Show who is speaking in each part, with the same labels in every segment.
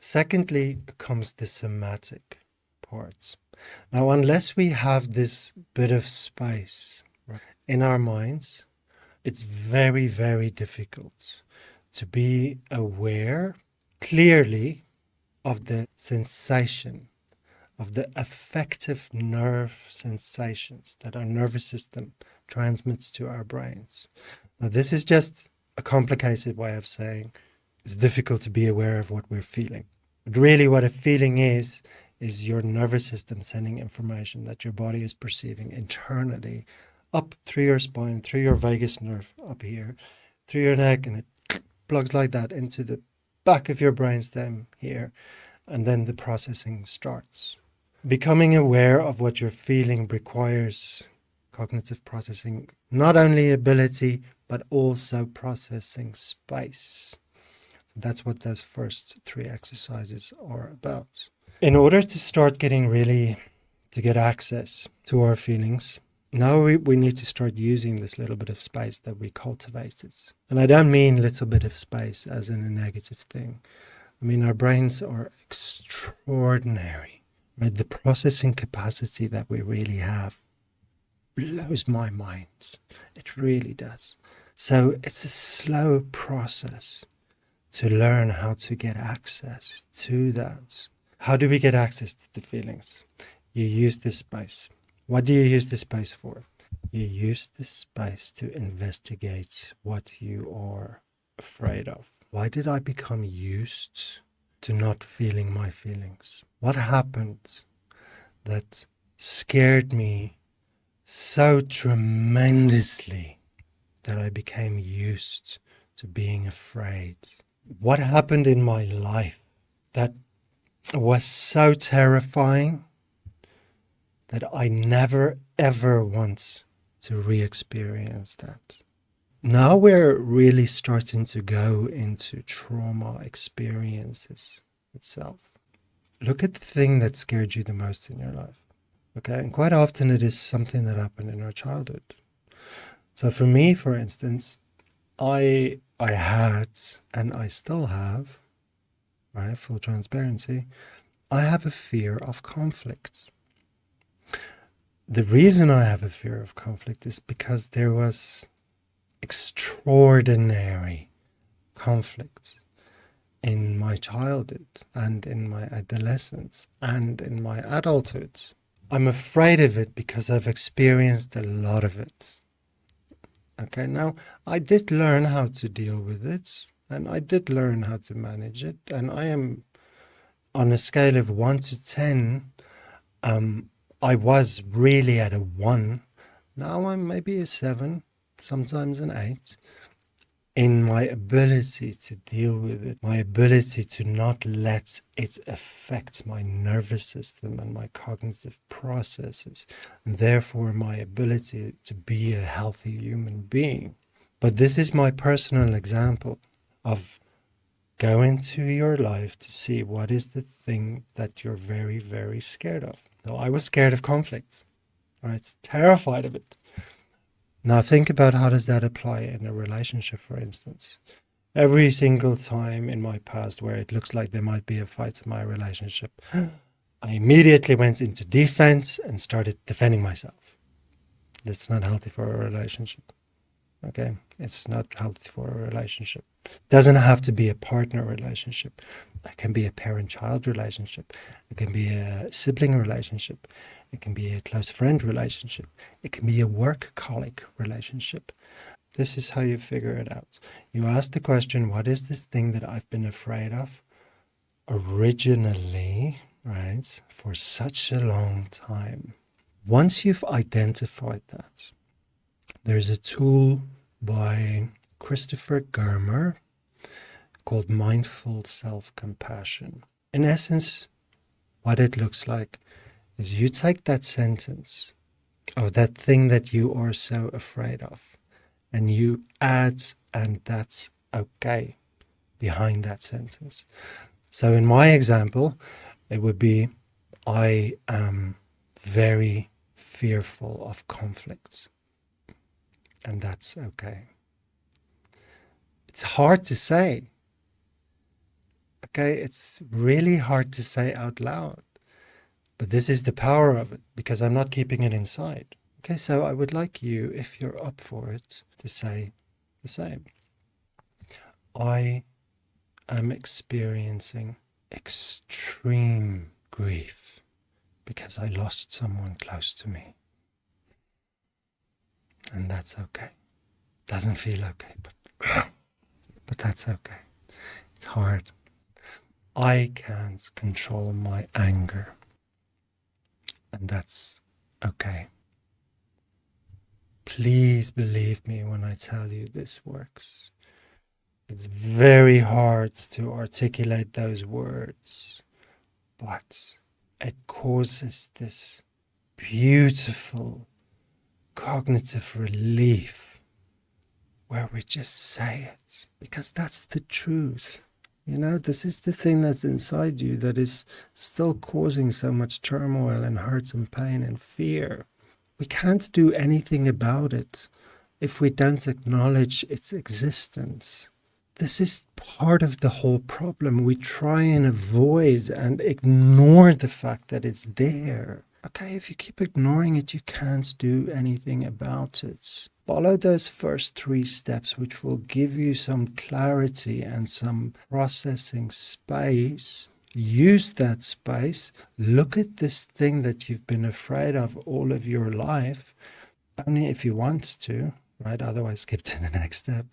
Speaker 1: Secondly, comes the somatic parts. Now, unless we have this bit of space in our minds, it's very, very difficult to be aware clearly of the sensation, of the affective nerve sensations that our nervous system transmits to our brains. Now, this is just a complicated way of saying it's difficult to be aware of what we're feeling. But really what a feeling is your nervous system sending information that your body is perceiving internally up through your spine, through your vagus nerve up here, through your neck, and it plugs like that into the back of your brainstem here, and then the processing starts. Becoming aware of what you're feeling requires cognitive processing, not only ability, but also processing space. That's what those first 3 exercises are about. In order to start to get access to our feelings, now we need to start using this little bit of space that we cultivated. And I don't mean little bit of space as in a negative thing. I mean, our brains are extraordinary. Right? The processing capacity that we really have blows my mind. It really does. So it's a slow process to learn how to get access to that. How do we get access to the feelings? You use this space. What do you use this space for? You use this space to investigate what you are afraid of. Why did I become used to not feeling my feelings? What happened that scared me so tremendously that I became used to being afraid? What happened in my life that was so terrifying that I never ever want to re-experience that? Now we're really starting to go into trauma experiences itself. Look at the thing that scared you the most in your life. Okay, and quite often it is something that happened in our childhood. So for me, for instance, I had, and I still have, right, full transparency, I have a fear of conflict. The reason I have a fear of conflict is because there was extraordinary conflict in my childhood and in my adolescence and in my adulthood. I'm afraid of it because I've experienced a lot of it. Okay, now I did learn how to deal with it, and I did learn how to manage it, and I am on a scale of 1 to 10, I was really at a 1. Now I'm maybe a 7, sometimes an 8, in my ability to deal with it, my ability to not let it affect my nervous system and my cognitive processes, and therefore my ability to be a healthy human being. But this is my personal example of go into your life to see what is the thing that you're very, very scared of. Now, I was scared of conflict, right? Terrified of it. Now think about how does that apply in a relationship, for instance. Every single time in my past where it looks like there might be a fight in my relationship, I immediately went into defense and started defending myself. That's not healthy for a relationship. Okay, it's not healthy for a relationship. It doesn't have to be a partner relationship. It can be a parent-child relationship. It can be a sibling relationship. It can be a close friend relationship. It can be a work colleague relationship. This is how you figure it out. You ask the question, what is this thing that I've been afraid of originally, right, for such a long time? Once you've identified that, there's a tool by Christopher Germer called mindful self-compassion. In essence, what it looks like is you take that sentence of that thing that you are so afraid of, and you add, and that's okay, behind that sentence. So in my example, it would be, I am very fearful of conflicts. And that's okay. It's hard to say. Okay, it's really hard to say out loud, but this is the power of it because I'm not keeping it inside. Okay, so I would like you, if you're up for it, to say the same. I am experiencing extreme grief because I lost someone close to me. And that's okay. Doesn't feel okay, but that's okay. It's hard. I can't control my anger. And that's okay. Please believe me when I tell you this works. It's very hard to articulate those words, but it causes this beautiful cognitive relief where we just say it because that's the truth. You know, this is the thing that's inside you that is still causing so much turmoil and hurts and pain and fear. We can't do anything about it if we don't acknowledge its existence. This is part of the whole problem. We try and avoid and ignore the fact that it's there. Okay, if you keep ignoring it, you can't do anything about it. Follow those first 3 steps, which will give you some clarity and some processing space. Use that space. Look at this thing that you've been afraid of all of your life, only if you want to, right? Otherwise, skip to the next step.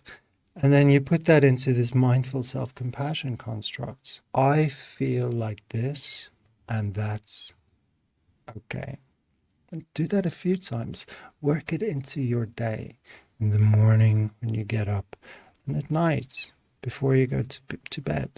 Speaker 1: And then you put that into this mindful self-compassion construct. I feel like this, and that's okay. And do that a few times. Work it into your day, in the morning when you get up, and at night before you go to bed.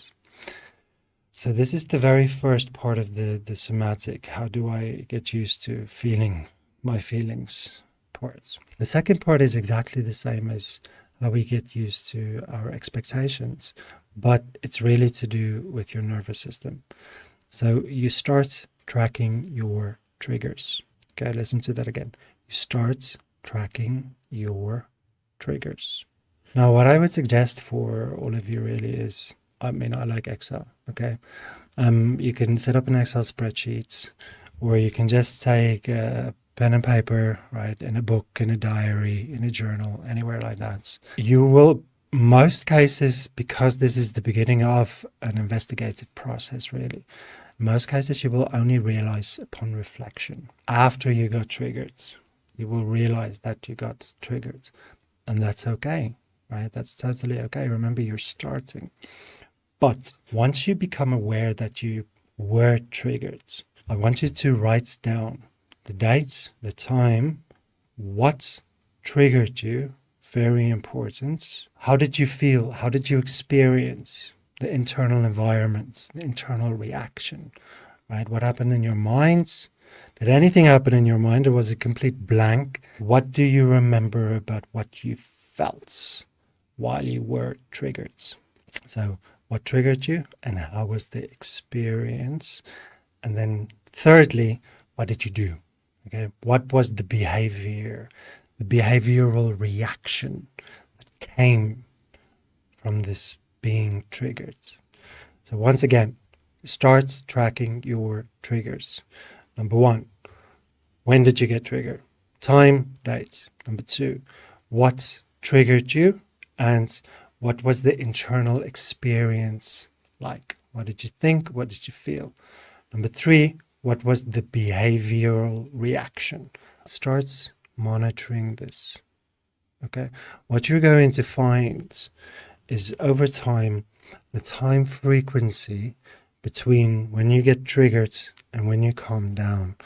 Speaker 1: So this is the very first part of the somatic. How do I get used to feeling my feelings parts? The second part is exactly the same as how we get used to our expectations, but it's really to do with your nervous system. So you start tracking your triggers. Okay, listen to that again. You start tracking your triggers. Now, what I would suggest for all of you really is, I like Excel, okay? You can set up an Excel spreadsheet, or you can just take a pen and paper, right, in a book, in a diary, in a journal, anywhere like that. You will, most cases, because this is the beginning of an investigative process, really, most cases you will only realize upon reflection. After you got triggered, you will realize that you got triggered. And that's okay, right? That's totally okay. Remember, you're starting. But once you become aware that you were triggered, I want you to write down the date, the time, what triggered you, very important. How did you feel? How did you experience the internal environment, the internal reaction, right? What happened in your minds? Did anything happen in your mind, or was it complete blank? What do you remember about what you felt while you were triggered? So what triggered you and how was the experience? And then thirdly, what did you do? Okay, what was the behavior, the behavioral reaction that came from this being triggered? So once again, start tracking your triggers. Number 1, when did you get triggered? Time, date. Number 2, what triggered you and what was the internal experience like? What did you think? What did you feel? Number 3, what was the behavioral reaction? Start monitoring this. Okay. What you're going to find is over time, the time frequency between when you get triggered and when you calm down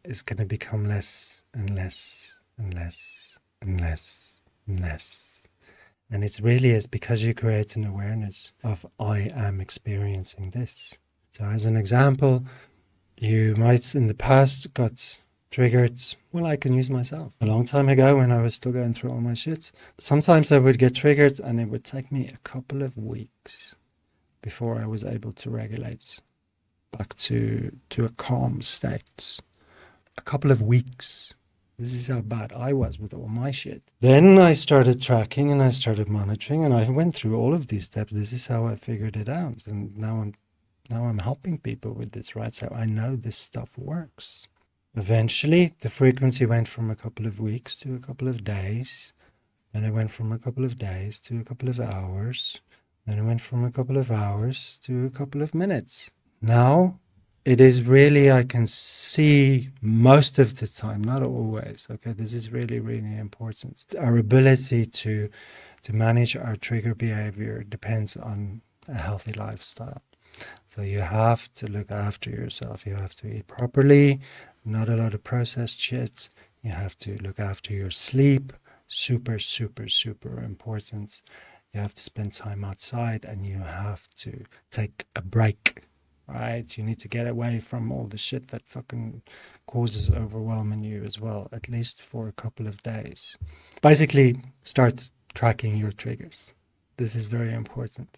Speaker 1: is going to become less and less and less and less and less. And it really is because you create an awareness of I am experiencing this. So as an example, you might in the past got triggered. Well, I can use myself. A long time ago when I was still going through all my shit, sometimes I would get triggered and it would take me a couple of weeks before I was able to regulate back to a calm state. A couple of weeks. This is how bad I was with all my shit. Then I started tracking and I started monitoring and I went through all of these steps. This is how I figured it out. And now I'm helping people with this, right? So I know this stuff works. Eventually, the frequency went from a couple of weeks to a couple of days. Then it went from a couple of days to a couple of hours. Then it went from a couple of hours to a couple of minutes. Now, it is really, I can see most of the time, not always. Okay, this is really, really important. Our ability to manage our trigger behavior depends on a healthy lifestyle. So you have to look after yourself. You have to eat properly, not a lot of processed shit. You have to look after your sleep. Super, super, super important. You have to spend time outside and you have to take a break, right? You need to get away from all the shit that fucking causes overwhelm in you as well, at least for a couple of days. Basically, start tracking your triggers. This is very important.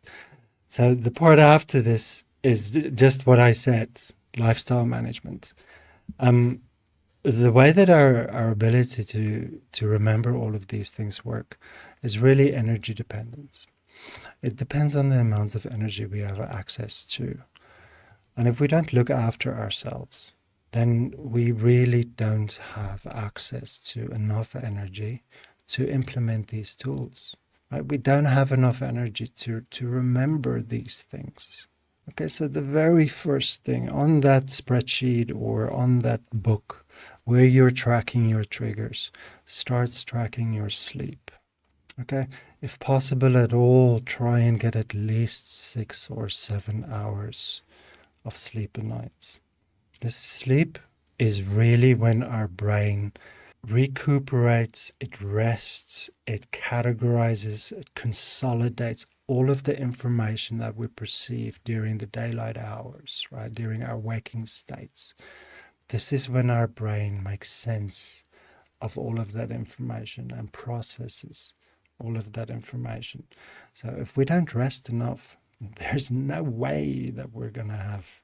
Speaker 1: So the part after this is just what I said, lifestyle management. The way that our ability to remember all of these things work is really energy dependent. It depends on the amount of energy we have access to. And if we don't look after ourselves, then we really don't have access to enough energy to implement these tools. Right? We don't have enough energy to remember these things. Okay, so the very first thing on that spreadsheet or on that book where you're tracking your triggers, starts tracking your sleep. Okay, if possible at all, try and get at least 6 or 7 hours of sleep a night. This sleep is really when our brain recuperates, it rests, it categorizes, it consolidates all of the information that we perceive during the daylight hours, right? During our waking states. This is when our brain makes sense of all of that information and processes all of that information. So if we don't rest enough, there's no way that we're going to have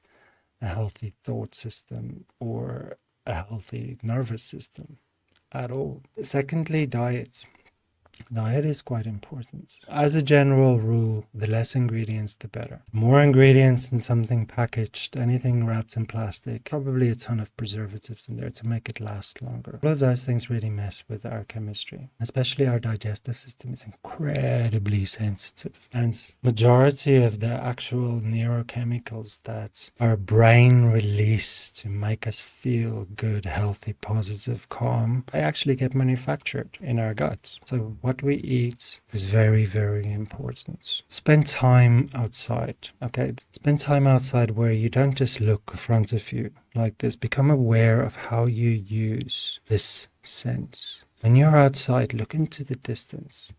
Speaker 1: a healthy thought system or a healthy nervous system at all. Secondly, diet. Diet is quite important. As a general rule, the less ingredients, the better. More ingredients in something packaged, anything wrapped in plastic, probably a ton of preservatives in there to make it last longer. All of those things really mess with our chemistry. Especially our digestive system is incredibly sensitive. And majority of the actual neurochemicals that our brain releases to make us feel good, healthy, positive, calm, they actually get manufactured in our guts. So what we eat is very, very important. Spend time outside, okay? Spend time outside where you don't just look in front of you like this. Become aware of how you use this sense. When you're outside, look into the distance.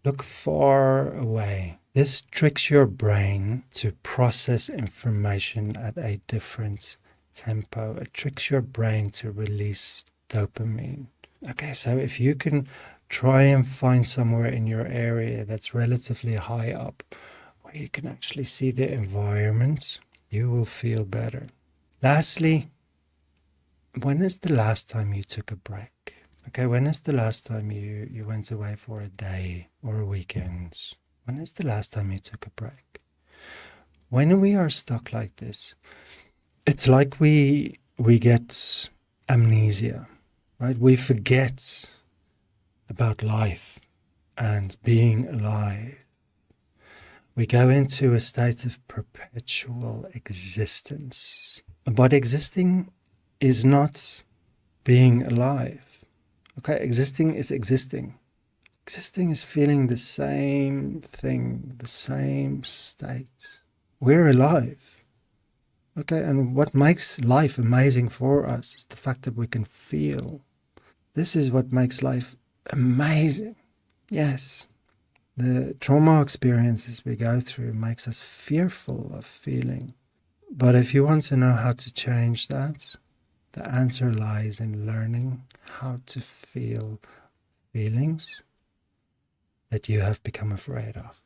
Speaker 1: Look far away. This tricks your brain to process information at a different tempo. It tricks your brain to release dopamine. Okay, so if you can try and find somewhere in your area that's relatively high up where you can actually see the environment, you will feel better. Lastly, when is the last time you took a break? Okay, when is the last time you went away for a day or a weekend? When is the last time you took a break? When we are stuck like this, it's like we get amnesia, right? We forget about life and being alive. We go into a state of perpetual existence. But existing is not being alive. Okay, existing is existing. Existing is feeling the same thing, the same state. We're alive. Okay, and what makes life amazing for us is the fact that we can feel. This is what makes life amazing. Yes, the trauma experiences we go through makes us fearful of feeling. But if you want to know how to change that, the answer lies in learning how to feel feelings that you have become afraid of.